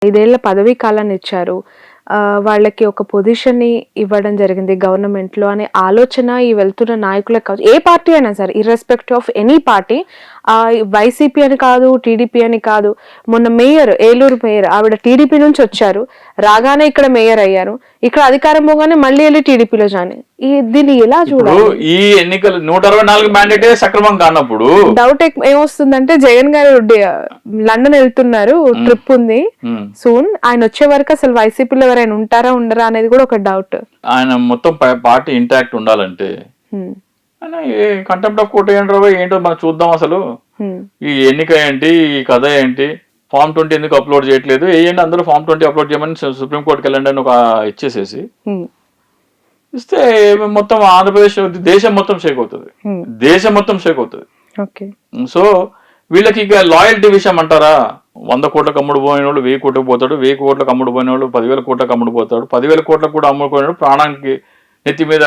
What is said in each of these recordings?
5 ఏళ్ల పదవీ కాలాన్ని ఇచ్చారు. వాళ్ళకి ఒక పొజిషన్‌ని ఇవ్వడం జరిగింది గవర్నమెంట్‌లో అనే ఆలోచన ఈ వెళ్తున్న నాయకులకు కావచ్చు, ఏ పార్టీ అయినా సరే irrespective of any party, YCP అని కాదు, టీడీపీ అని కాదు. మొన్న మేయర్, ఏలూరు మేయర్ ఆవిడ టీడీపీ నుంచి వచ్చారు. రాగానే ఇక్కడ మేయర్ అయ్యారు. ఇక్కడ అధికారం పోగానే మళ్ళీ వెళ్ళి టీడీపీలో జాయిన్. దీన్ని ఎలా చూడాలి? ఈ ఎన్నికలు 164 మ్యాండేటే సక్రమం కానప్పుడు డౌట్ ఏమొస్తుందంటే, జగన్ గారు లండన్ వెళ్తున్నారు, ట్రిప్ ఉంది సూన్. ఆయన వచ్చే వరకు అసలు వైసీపీలో ఎవరైనా ఉంటారా ఉండరా అనేది కూడా ఒక డౌట్. ఆయన మొత్తం పార్టీ ఇంటాక్ట్ ఉండాలంటే ఆయన కంటెంప్ట్ ఆఫ్ కోర్ట్ ఏంటో మనం చూద్దాం. అసలు ఈ ఎన్నిక ఏంటి, ఈ కథ ఏంటి, ఫామ్ 20 ఎందుకు అప్లోడ్ చేయట్లేదు, ఏంటి అందరూ ఫామ్ 20 అప్లోడ్ చేయమని సుప్రీంకోర్టుకి వెళ్ళండి అని ఒక ఇచ్చేసేసి ఇస్తే మొత్తం ఆంధ్రప్రదేశ్ దేశం మొత్తం షేక్ అవుతుంది. దేశం మొత్తం షేక్ అవుతుంది. సో వీళ్ళకి ఇక లాయల్టీ విషయం అంటారా? 100 కోట్లకు అమ్ముడు పోయిన వాళ్ళు 1000 కోట్లకు పోతాడు, 1000 కోట్లకు అమ్ముడు పోయిన వాళ్ళు 10,000 కోట్లకు అమ్ముడు పోతాడు, 10,000 కోట్లకు కూడా అమ్ముడుపోయినాడు ప్రాణానికి నెత్తి మీద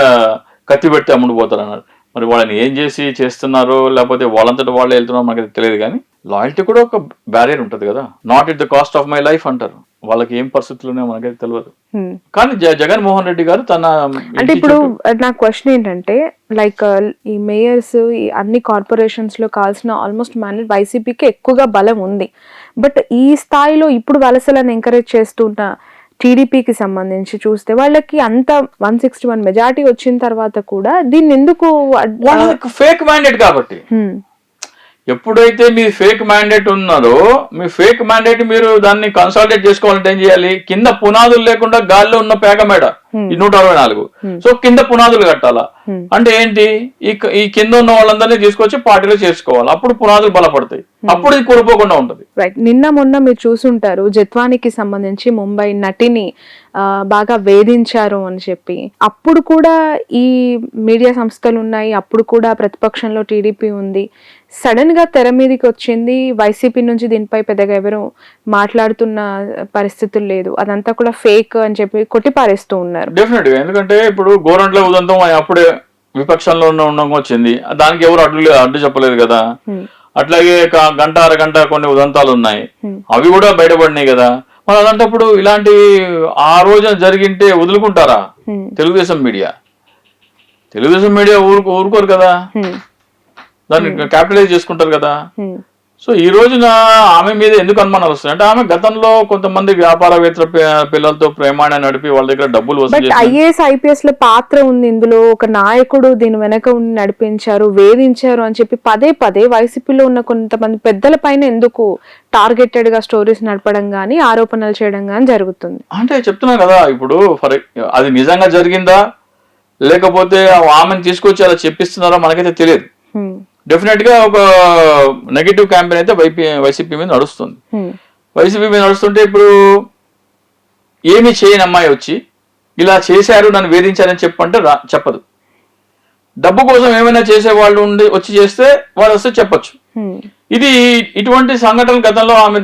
కత్తి పెడితే అమ్ముడు పోతాడు అన్నారు. మరి వాళ్ళని ఏం చేసి చేస్తున్నారో, లేకపోతే వాళ్ళంతటి వాళ్ళే వెళ్తున్నారో మనకి తెలియదు. కానీ లాయల్టీ కూడా ఒక బ్యారియర్ ఉంటుంది కదా. Not at the cost of my life అంటారు. వాళ్ళకి ఏం పరిస్థితులు మనకైతే తెలియదు. కానీ జగన్మోహన్ రెడ్డి గారు తన అంటే ఇప్పుడు నా క్వశ్చన్ ఏంటంటే, లైక్ ఈ మేయర్స్, ఈ అన్ని కార్పొరేషన్స్ లో కావాల్సిన ఆల్మోస్ట్ మ్యాండేట్ వైసీపీకి ఎక్కువగా బలం ఉంది. బట్ ఈ స్థాయిలో ఇప్పుడు వలసలను ఎంకరేజ్ చేస్తున్న టీడీపీకి సంబంధించి చూస్తే వాళ్ళకి అంత 161 మెజారిటీ వచ్చిన తర్వాత కూడా దీన్ని ఎందుకు ఫేక్ మ్యాండేట్ కాబట్టి ఎప్పుడైతే మీ ఫేక్ మ్యాండేట్ ఉన్నారో, మీ ఫేక్ మ్యాండేట్ మీరు దాన్ని కన్సాలిడేట్ చేసుకోవాలంటే ఏం చేయాలి? కింద పునాదులు లేకుండా గాల్లో ఉన్న పేక మేడ ఈ 164. సో కింద పునాదులు కట్టాలా అంటే ఏంటి? ఈ కింద ఉన్న వాళ్ళందరినీ తీసుకొచ్చి పార్టీలో చేర్చుకోవాలి. అప్పుడు పునాదులు బలపడతాయి. అప్పుడు ఇది కోల్పోకుండా ఉంటది. రైట్. నిన్న మొన్న మీరు చూసుంటారు, జత్వానికి సంబంధించి ముంబై నటిని బాగా వేధించారు అని చెప్పి. అప్పుడు కూడా ఈ మీడియా సంస్థలు ఉన్నాయి, అప్పుడు కూడా ప్రతిపక్షంలో టీడీపీ ఉంది. సడన్ గా తెర మీదకి వచ్చింది వైసీపీ నుంచి. దీనిపై పెద్దగా ఎవరు మాట్లాడుతున్న పరిస్థితులు లేదు, అదంతా కూడా ఫేక్ అని చెప్పి కొట్టిపారేస్తూ ఉన్నారు. డెఫినెట్ గా. ఎందుకంటే ఇప్పుడు గోరంట్ల ఉదంతం అప్పుడే విపక్షంలో ఉండగా వచ్చింది, దానికి ఎవరు అడ్డు చెప్పలేదు కదా. అట్లాగే గంట అరగంట కొన్ని ఉదంతాలు ఉన్నాయి, అవి కూడా బయటపడినాయి కదా. మరి అలాంటప్పుడు ఇలాంటి ఆ రోజున జరిగింటే వదులుకుంటారా? తెలుగుదేశం మీడియా ఊరుకోరు కదా, దాన్ని క్యాపిటలైజ్ చేసుకుంటారు కదా. సో ఈ రోజున ఆమె మీద ఎందుకు అనుమానాలు వస్తున్నాయి అంటే, ఆమె గతంలో కొంతమంది వ్యాపారవేత్తల పిల్లలతో ప్రేమాన్ని నడిపి వాళ్ళ దగ్గర డబ్బులు వసూలు చేసి, ఐఏఎస్ ఐపీఎస్ లో పాత్ర ఉంది ఇందులో. ఒక నాయకుడు దీని వెనక ఉండి నడిపించారు, వేధించారు అని చెప్పి పదే పదే వైసీపీలో ఉన్న కొంతమంది పెద్దల పైన ఎందుకు టార్గెటెడ్ గా స్టోరీస్ నడపడం గానీ, ఆరోపణలు చేయడం గానీ జరుగుతుంది? అంటే చెప్తున్నా కదా, ఇప్పుడు అది నిజంగా జరిగిందా లేకపోతే ఆమెను తీసుకొచ్చి అలా చెప్పిస్తున్నారో మనకైతే తెలియదు. డెఫినెట్ గా ఒక నెగటివ్ క్యాంపెయిన్ అయితే వైసీపీ మీద నడుస్తుంది. వైసీపీ మీద నడుస్తుంటే ఇప్పుడు ఏమి చేయని అమ్మాయి వచ్చి ఇలా చేశారు, నన్ను వేధించారని చెప్పంటే చెప్పదు. డబ్బు కోసం ఏమైనా చేసే వాళ్ళు వచ్చి చేస్తే వాళ్ళు వస్తే చెప్పచ్చు. ఇది ఇటువంటి సంఘటనలు గతంలో ఆమె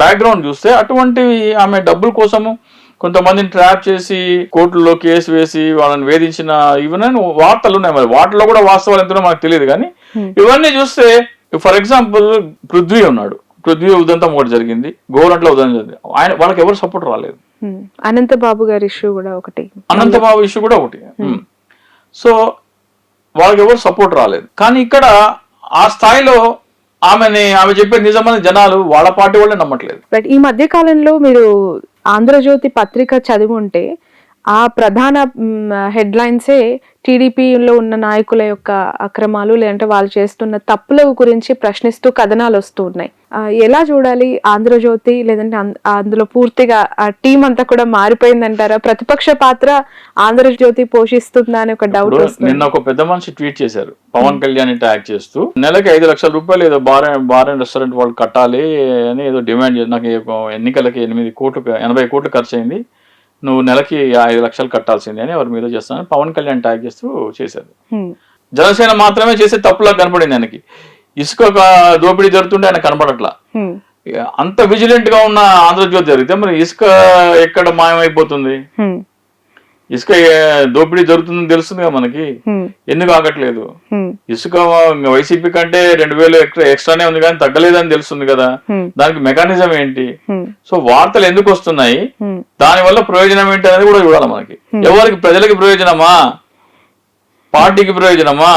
బ్యాక్గ్రౌండ్ చూస్తే అటువంటివి, ఆమె డబ్బుల కోసము కొంతమందిని ట్రాప్ చేసి కోర్టులో కేసు వేసి వాళ్ళని వేధించిన ఇవన్నీ వార్తలు ఉన్నాయి. మరి వాటిలో కూడా వాస్తవాలు ఎంతనో మనకు తెలియదు. కానీ ఇవన్నీ చూస్తే, ఫర్ ఎగ్జాంపుల్ పృథ్వీ ఉన్నాడు, పృథ్వీ ఉదంతం ఒకటి జరిగింది, గోరంట్ల ఉదంతం జరిగింది. వాళ్ళకి ఎవరు సపోర్ట్ రాలేదు. అనంతబాబు గారి ఇష్యూ కూడా ఒకటి, సో వాళ్ళకి ఎవరు సపోర్ట్ రాలేదు. కానీ ఇక్కడ ఆ స్థాయిలో ఆమె చెప్పే నిజమైన జనాలు వాళ్ళ పార్టీ వాళ్ళే నమ్మట్లేదు. బట్ ఈ మధ్య కాలంలో మీరు ఆంధ్రజ్యోతి పత్రిక చదివి ఉంటే, ఆ ప్రధాన హెడ్లైన్సే టీడీపీలో ఉన్న నాయకుల యొక్క అక్రమాలు, లేదంటే వాళ్ళు చేస్తున్న తప్పుల గురించి ప్రశ్నిస్తూ కథనాలు వస్తూ ఉన్నాయి. ఎలా చూడాలి ఆంధ్రజ్యోతి? లేదంటే అందులో పూర్తిగా ఆ టీం అంతా కూడా మారిపోయిందంటారా? ప్రతిపక్ష పాత్ర ఆంధ్రజ్యోతి పోషిస్తుందా అని ఒక డౌట్ వస్తుంది. నిన్న ఒక పెద్ద మనిషి ట్వీట్ చేశారు, పవన్ కళ్యాణ్ ట్యాగ్ చేస్తూ, నెలకి 5 లక్షల రూపాయలు ఏదో బార్ అండ్ రెస్టారెంట్ వాళ్ళు కట్టాలి అని ఏదో డిమాండ్ చేసి, నాకు ఎన్నికలకి 80 కోట్లు ఖర్చు అయింది, నువ్వు నెలకి 5 లక్షలు కట్టాల్సిందే అని ఎవరి మీద చేస్తానని పవన్ కళ్యాణ్ ట్యాగ్ చేస్తూ చేశారు. జనసేన మాత్రమే చేసే తప్పులా కనపడింది ఆయనకి. ఇసుక దోపిడీ జరుగుతుంటే ఆయన కనపడట్లా. అంత విజిలెంట్ గా ఉన్న ఆంధ్రజ్యోతి జరిగితే మరి ఇసుక ఎక్కడ మాయమైపోతుంది? ఇసుక దోపిడీ జరుగుతుందని తెలుస్తుంది కదా మనకి, ఎందుకు ఆగట్లేదు? ఇసుక వైసీపీ కంటే 2000 ఎక్స్ట్రానే ఉంది కానీ తగ్గలేదని తెలుస్తుంది కదా, దానికి మెకానిజం ఏంటి? సో వార్తలు ఎందుకు వస్తున్నాయి, దాని వల్ల ప్రయోజనం ఏంటి అనేది కూడా చూడాలి మనకి. ఎవరికి, ప్రజలకి ప్రయోజనమా, పార్టీకి ప్రయోజనమా,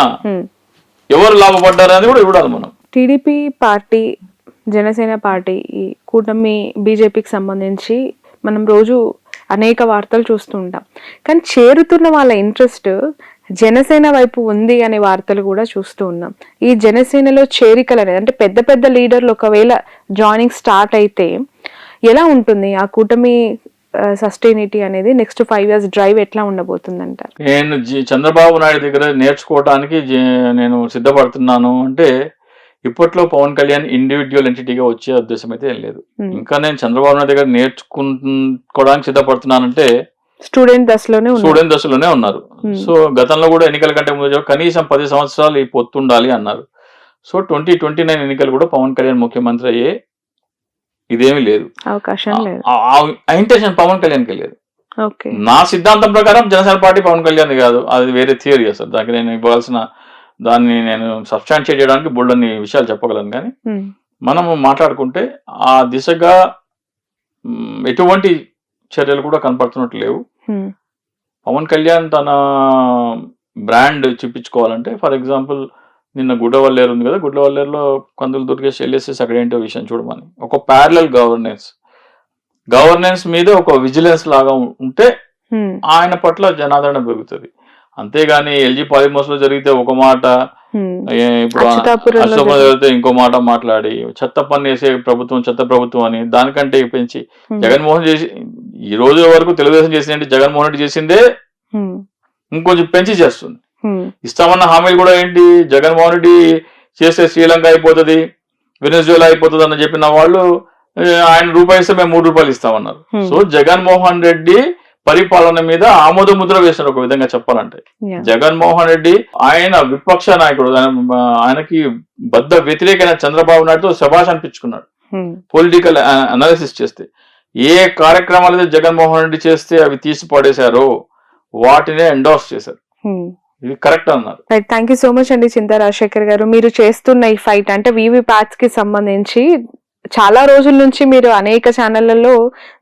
ఎవరు లాభపడ్డారు అనేది కూడా చూడాలి మనం. టీడీపీ పార్టీ, జనసేన పార్టీ, ఈ కూటమి బీజేపీకి సంబంధించి మనం రోజు అనేక వార్తలు చూస్తూ ఉంటాం. కానీ చేరుతున్న వాళ్ళ ఇంట్రెస్ట్ జనసేన వైపు ఉంది అనే వార్తలు కూడా చూస్తూ ఉన్నాం. ఈ జనసేనలో చేరికలు అనేది, అంటే పెద్ద పెద్ద లీడర్లు ఒకవేళ జాయినింగ్ స్టార్ట్ అయితే ఎలా ఉంటుంది ఆ కూటమి సస్టైనిటీ అనేది, నెక్స్ట్ 5 years డ్రైవ్ ఎట్లా ఉండబోతుంది అంటారు? నేను చంద్రబాబు నాయుడు దగ్గర నేర్చుకోవడానికి నేను సిద్ధపడుతున్నాను అంటే, ఇప్పట్లో పవన్ కళ్యాణ్ ఇండివిజువల్ ఎంటిటీగా వచ్చే ఉద్దేశం అయితే ఏం లేదు. ఇంకా నేను చంద్రబాబు నాయుడు దగ్గర నేర్చుకోవడానికి సిద్ధపడుతున్నానంటే స్టూడెంట్ దశలోనే ఉన్నారు. సో గతంలో కూడా ఎన్నికల కంటే ముందు కనీసం 10 సంవత్సరాలు ఈ పొత్తు ఉండాలి అన్నారు. సో 2029 ఎన్నికలు కూడా పవన్ కళ్యాణ్ ముఖ్యమంత్రి అయ్యే ఇదేమీ లేదు, అవకాశం లేదు, ఆ ఇంటెన్షన్ పవన్ కళ్యాణ్కి లేదు. ఓకే, నా సిద్ధాంతం ప్రకారం జనసేన పార్టీ పవన్ కళ్యాణ్ కాదు, అది వేరే థియరీ అసలు. దానికి నేను ఇవ్వాల్సిన దాన్ని నేను సబ్స్టాన్షియేట్ చేయడానికి బోల్డన్ని విషయాలు చెప్పగలను. కానీ మనము మాట్లాడుకుంటే ఆ దిశగా ఎటువంటి చర్యలు కూడా కనపడుతున్నట్టు లేవు. పవన్ కళ్యాణ్ తన బ్రాండ్ చూపించుకోవాలంటే, ఫర్ ఎగ్జాంపుల్ నిన్న గుడ్డవల్లేరు ఉంది కదా, గుడ్డవల్లేరులో కందులు దుర్గేష్ వెళ్ళేసేసి అక్కడ ఏంటో విషయం చూడమని, ఒక ప్యారలల్ గవర్నెన్స్ మీద ఒక విజిలెన్స్ లాగా ఉంటే ఆయన పట్ల జనాదరణ పెరుగుతుంది. అంతేగాని ఎల్జీ పాలిమర్స్ లో జరిగితే ఒక మాట, ఇప్పుడు అశోక్ జరిగితే ఇంకో మాట మాట్లాడి చెత్త పన్ను వేసే ప్రభుత్వం చెత్త ప్రభుత్వం అని దానికంటే పెంచి జగన్మోహన్ చేసి ఈ రోజు వరకు తెలుగుదేశం చేసింది జగన్మోహన్ రెడ్డి చేసిందే ఇంకొంచెం పెంచి చేస్తుంది. ఇస్తామన్న హామీలు కూడా ఏంటి, జగన్మోహన్ రెడ్డి చేస్తే శ్రీలంక అయిపోతుంది, వెనెజువేలా అయిపోతుంది అని చెప్పిన వాళ్ళు ఆయన రూపాయి ఇస్తే మేము 3 రూపాయలు ఇస్తామన్నారు. సో జగన్మోహన్ రెడ్డి పరిపాలన మీద ఆమోద ముద్ర వేసినారు ఒక విధంగా చెప్పాలంటే. జగన్మోహన్ రెడ్డి ఆయన విపక్ష నాయకుడు, ఆయనకి బద్ద వ్యతిరేకమైన చంద్రబాబు నాయుడుతో శభాష్ అనిపించుకున్నాడు. పొలిటికల్ అనాలిసిస్ చేస్తే ఏ కార్యక్రమాలు అయితే జగన్మోహన్ రెడ్డి చేస్తే అవి తీసి పడేశారో వాటినే ఎండోర్స్ చేశారు. ఇది కరెక్ట్ అన్నారు. థ్యాంక్ యూ సో మచ్ అండి చింతా రాజశేఖర్ గారు. మీరు చేస్తున్న ఈ ఫైట్ అంటే వీవీ ప్యాట్స్ కి సంబంధించి చాలా రోజుల నుంచి మీరు అనేక ఛానళ్లలో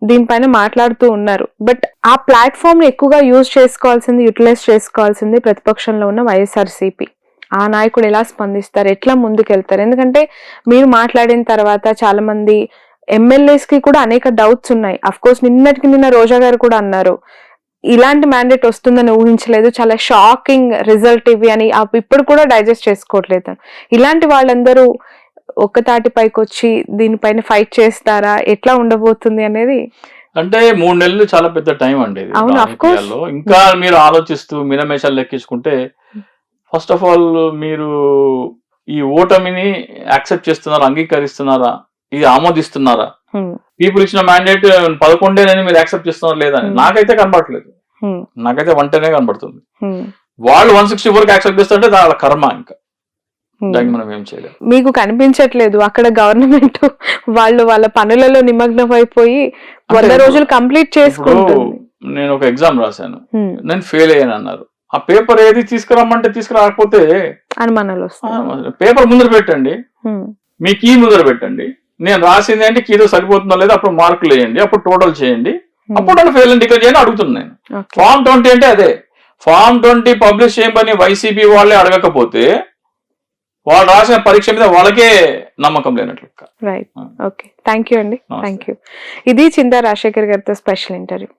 దీనిపైన మాట్లాడుతూ ఉన్నారు. బట్ ఆ ప్లాట్ఫామ్ ని ఎక్కువగా యూటిలైజ్ చేసుకోవాల్సింది ప్రతిపక్షంలో ఉన్న వైఎస్ఆర్సీపీ. ఆ నాయకుడు ఎలా స్పందిస్తారు, ఎట్లా ముందుకెళ్తారు? ఎందుకంటే మీరు మాట్లాడిన తర్వాత చాలా మంది ఎమ్మెల్యేస్ కి కూడా అనేక డౌట్స్ ఉన్నాయి. అఫ్ కోర్స్ నిన్న రోజా గారు కూడా అన్నారు ఇలాంటి మ్యాండేట్ వస్తుందని ఊహించలేదు, చాలా షాకింగ్ రిజల్ట్ ఇవి అని ఇప్పుడు కూడా డైజెస్ట్ చేసుకోవట్లేదు. ఇలాంటి వాళ్ళందరూ ఒక్కతాటిపైకి వచ్చి దీనిపైన ఫైట్ చేస్తారా, ఎట్లా ఉండబోతుంది అనేది? అంటే 3 నెలలు చాలా పెద్ద టైం అండి. ఇంకా మీరు ఆలోచిస్తూ మినమేషాలు లెక్కించుకుంటే, ఫస్ట్ ఆఫ్ ఆల్ మీరు ఈ ఓటమిని యాక్సెప్ట్ చేస్తున్నారా, అంగీకరిస్తున్నారా, ఇది ఆమోదిస్తున్నారా? పీపుల్ ఇచ్చిన మ్యాండేట్ 11 మీరు యాక్సెప్ట్ చేస్తున్నారా లేదా? నాకైతే కనబడట్లేదు, నాకైతే 110 కనబడుతుంది. వాళ్ళు 164 యాక్సెప్ట్ చేస్తుంటే వాళ్ళ కర్మ, ఇంకా దానికి మనం ఏం చేయలేదు. మీకు కనిపించట్లేదు అక్కడ గవర్నమెంట్ వాళ్ళ పనులలో నిమగ్నం అయిపోయి 100 రోజులు కంప్లీట్ చేసుకుంటుంది. నేను ఒక ఎగ్జామ్ రాశాను, నేను ఫెయిల్ అయ్యాను అన్నారు. ఆ పేపర్ ఏది తీసుకురమ్మంటే తీసుకురాకపోతే అనుమానాలు వస్తాయి. పేపర్ ముందర పెట్టండి, మీ కీ ముందర పెట్టండి, నేను రాసింది అంటే కీతో సరిపోతుందో లేదో అప్పుడు మార్కులు వేయండి, అప్పుడు టోటల్ చేయండి, అప్పుడు వాళ్ళు ఫెయిల్ అని డిక్లేర్ చేయండి అడుగుతున్నాను. ఫామ్ 20 అంటే అదే. ఫామ్ 20 పబ్లిష్ చేయమని వైసీపీ వాళ్ళే అడగకపోతే వాళ్ళు రాసిన పరీక్ష మీద వాళ్ళకే నమ్మకం లేనట్లు. రైట్, ఓకే, థ్యాంక్ యూ అండి, థ్యాంక్ యూ. ఇది చింతా రాజశేఖర్ గారితో స్పెషల్ ఇంటర్వ్యూ.